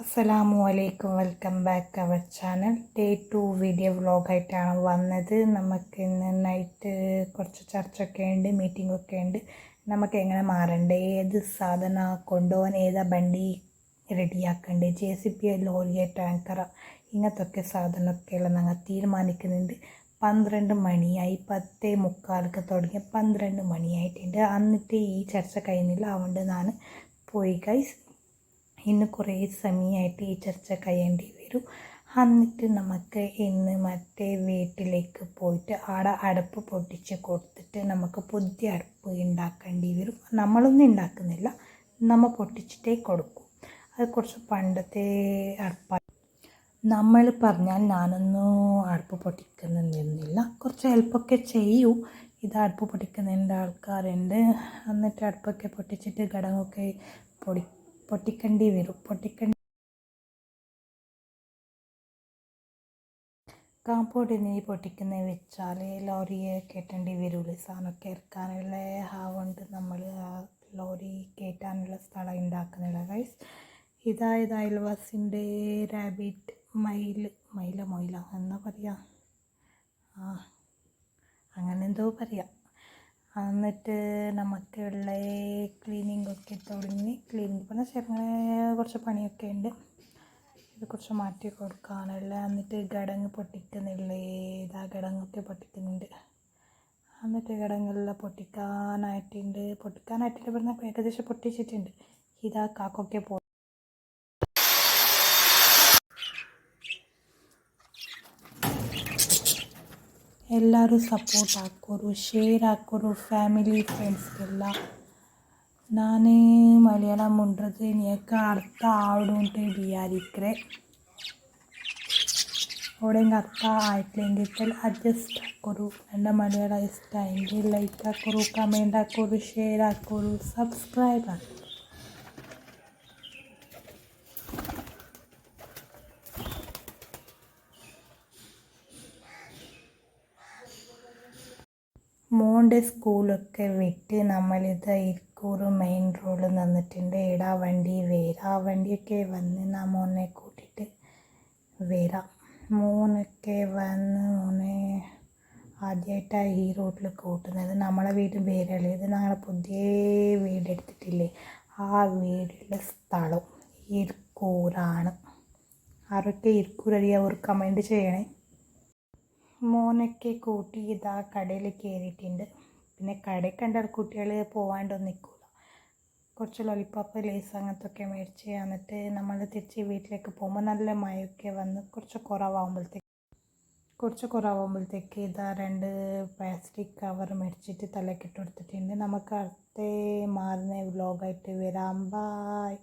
അസ്സലാമു അലൈക്കും, welcome back our channel. Day 2 video വ്ളോഗായിട്ടാണ് വന്നത്. നമുക്ക് ഇന്ന് നൈറ്റ് കുറച്ച് ചർച്ചയൊക്കെ ഉണ്ട്, മീറ്റിംഗ് ഒക്കെ ഉണ്ട്. നമുക്ക് എങ്ങനെ മാറണ്ടേ, ഏത് സാധനം കൊണ്ടുപോകാൻ, ഏതാ വണ്ടി റെഡിയാക്കണ്ടേ, JCB ലോറിയ ടാങ്കറ, ഇങ്ങനത്തൊക്കെ സാധനമൊക്കെയുള്ള ഞങ്ങൾ തീരുമാനിക്കുന്നുണ്ട്. 12 മണിയായി, 10:45 തുടങ്ങി 12 മണിയായിട്ടുണ്ട്. എന്നിട്ട് ഈ ചർച്ച കഴിഞ്ഞില്ല. അതുകൊണ്ട് ഞാൻ പോയി ഗൈസ്. ഇന്ന് കുറേ സമയമായിട്ട് ഈ ചർച്ച കഴിയേണ്ടി വരും. എന്നിട്ട് നമുക്ക് ഇന്ന് മറ്റേ വീട്ടിലേക്ക് പോയിട്ട് ആടെ അടുപ്പ് പൊട്ടിച്ച് കൊടുത്തിട്ട് നമുക്ക് പുതിയ അടുപ്പ് ഉണ്ടാക്കേണ്ടി വരും. നമ്മളൊന്നും ഉണ്ടാക്കുന്നില്ല, നമ്മൾ പൊട്ടിച്ചിട്ടേ കൊടുക്കും. അത് കുറച്ച് പണ്ടത്തെ അടുപ്പാണ്. നമ്മൾ പറഞ്ഞാൽ ഞാനൊന്നും അടുപ്പ് പൊട്ടിക്കുന്നില്ല, കുറച്ച് ഹെൽപ്പൊക്കെ ചെയ്യൂ. ഇത് അടുപ്പ് പൊട്ടിക്കുന്നതിൻ്റെ ആൾക്കാരുണ്ട്. എന്നിട്ട് അടുപ്പൊക്കെ പൊട്ടിച്ചിട്ട് ഘടകമൊക്കെ പൊട്ടിക്കേണ്ടി വരും. കാമ്പോട്ട് നീ പൊട്ടിക്കുന്നത് വെച്ചാൽ ലോറിയെ കയറ്റേണ്ടി വരുള്ളൂ. സാധനമൊക്കെ ഇറക്കാനുള്ള കൊണ്ട് നമ്മൾ ലോറി കയറ്റാനുള്ള സ്ഥലം ഉണ്ടാക്കുന്നില്ല ഗൈസ്. ഇതായത് അയൽവാസിൻ്റെ റാബിറ്റ് മൊയില എന്നാ പറയുക, അങ്ങനെ എന്തോ പറയാം. എന്നിട്ട് നമുക്കുള്ള ക്ലീനിങ് ഒക്കെ തുടങ്ങി. ക്ലീനിങ് പറഞ്ഞാൽ ചെറുങ്ങനെ കുറച്ച് പണിയൊക്കെ ഉണ്ട്. ഇത് കുറച്ച് മാറ്റി കൊടുക്കാനുള്ള. എന്നിട്ട് കിടങ്ങ് പൊട്ടിക്കുന്നില്ലേ, ഇതാ കിടങ്ങൊക്കെ പൊട്ടിക്കുന്നുണ്ട്. എന്നിട്ട് കിടങ്ങെല്ലാം പൊട്ടിക്കാനായിട്ടുണ്ട് പറഞ്ഞാൽ ഏകദേശം പൊട്ടിച്ചിട്ടുണ്ട്. ഇതാ കാക്കൊക്കെ പോയി. ಎಲ್ಲರೂ ಸಪೋರ್ಟ್ ಹಾಕೋರು, ಶೇರ್ ಹಾಕೋರು, ಫ್ಯಾಮಿಲಿ ಫ್ರೆಂಡ್ಸ್ಗೆಲ್ಲ. ನಾನು മലയാളം മുണ്ടത് എനിക്ക് അർത്ഥം ആവിടുണ്ട് വിചാരിക്കേ. എവിടെയെങ്കിലും അർത്ഥം ആയിട്ടില്ലെങ്കിൽ അഡ്ജസ്റ്റ് ಹಾಕೋರು. എൻ്റെ മലയാളം ഇഷ്ടമായെങ്കിൽ ലൈക്ക് ಹಾಕೋರು, കമൻറ്റ് ಹಾಕೋರು, ഷെയർ ಹಾಕೋರು, സബ്സ്ക്രൈബ് ಹಾಕೋರು. മോൻ്റെ സ്കൂളൊക്കെ വിട്ട് നമ്മളിത് ഇരിക്കൂർ മെയിൻ റോഡിൽ നിന്നിട്ടുണ്ട്. ഇടാ വണ്ടി വരാം, വണ്ടിയൊക്കെ വന്ന് നാം മോനെ കൂട്ടിയിട്ട് വരാം. മോനൊക്കെ വന്ന് മോനെ ആദ്യമായിട്ടാണ് ഈ റോഡിൽ കൂട്ടുന്നത്. നമ്മളെ വീട് വേറെയല്ല, ഇത് ഞങ്ങൾ പുതിയ വീടെടുത്തിട്ടില്ലേ, ആ വീടുള്ള സ്ഥലം ഇരിക്കൂറാണ്. ആരൊക്കെ ഇരിക്കൂർ അറിയാം, ഒരു കമൻറ്റ് ചെയ്യണേ. മോനൊക്കെ കൂട്ടി ഇതാ കടയിൽ കയറിയിട്ടുണ്ട്. പിന്നെ കടയിൽ കണ്ടാൽ കുട്ടികൾ പോകാണ്ടൊന്നും നിൽക്കില്ല. കുറച്ച് ലോലിപ്പോപ്പ്, ലേസ് അങ്ങനത്തൊക്കെ മേടിച്ച് എന്നിട്ട് നമ്മൾ തിരിച്ച് വീട്ടിലേക്ക് പോകുമ്പോൾ നല്ല മഴയൊക്കെ വന്ന് കുറച്ച് കുറവാകുമ്പോഴത്തേക്ക് ഇതാ 2 പ്ലാസ്റ്റിക് കവർ മേടിച്ചിട്ട് തലക്കിട്ട് കൊടുത്തിട്ടുണ്ട്. നമുക്ക് അടുത്ത മാറുന്ന വ്ലോഗായിട്ട് വരാം. ബായ്.